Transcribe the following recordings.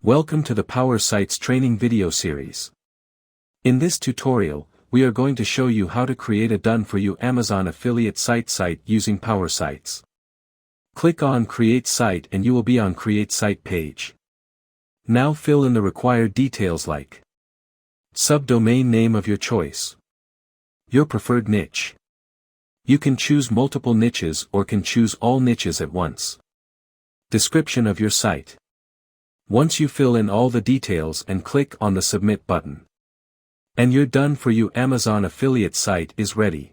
Welcome to the Power Sites training video series. In this tutorial, we are going to show you how to create a done-for-you Amazon affiliate site using Power Sites. Click on Create Site and you will be on Create Site page. Now fill in the required details like subdomain name of your choice, your preferred niche. You can choose multiple niches or can choose all niches at once. Description of your site. Once you fill in all the details and click on the Submit button, and your done-for-you Amazon affiliate site is ready.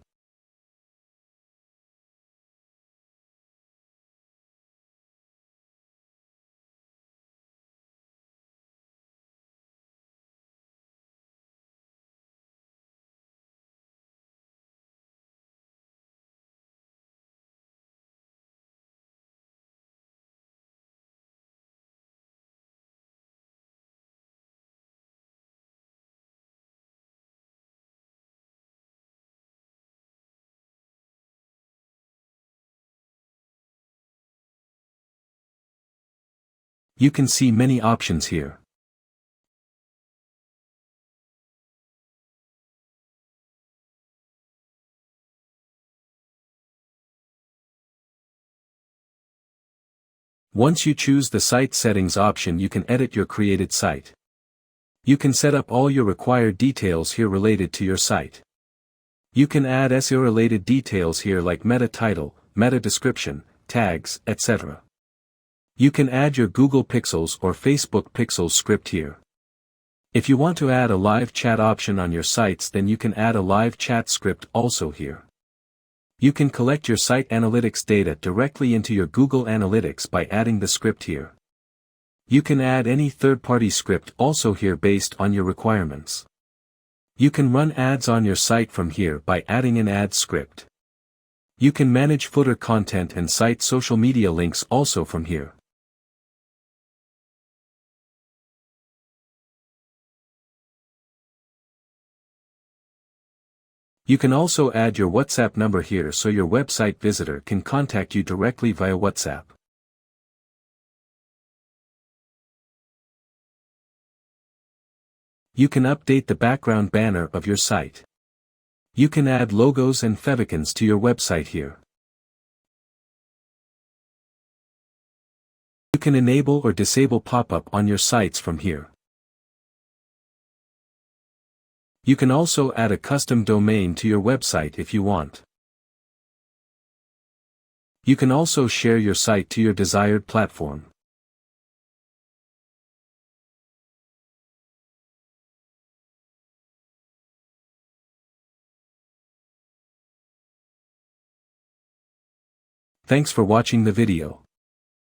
You can see many options here. Once you choose the site settings option, you can edit your created site. You can set up all your required details here related to your site. You can add SEO related details here like meta title, meta description, tags, etc. You can add your Google Pixels or Facebook Pixels script here. If you want to add a live chat option on your sites, then you can add a live chat script also here. You can collect your site analytics data directly into your Google Analytics by adding the script here. You can add any third-party script also here based on your requirements. You can run ads on your site from here by adding an ad script. You can manage footer content and site social media links also from here. You can also add your WhatsApp number here so your website visitor can contact you directly via WhatsApp. You can update the background banner of your site. You can add logos and favicons to your website here. You can enable or disable pop-up on your sites from here. You can also add a custom domain to your website if you want. You can also share your site to your desired platform. Thanks for watching the video.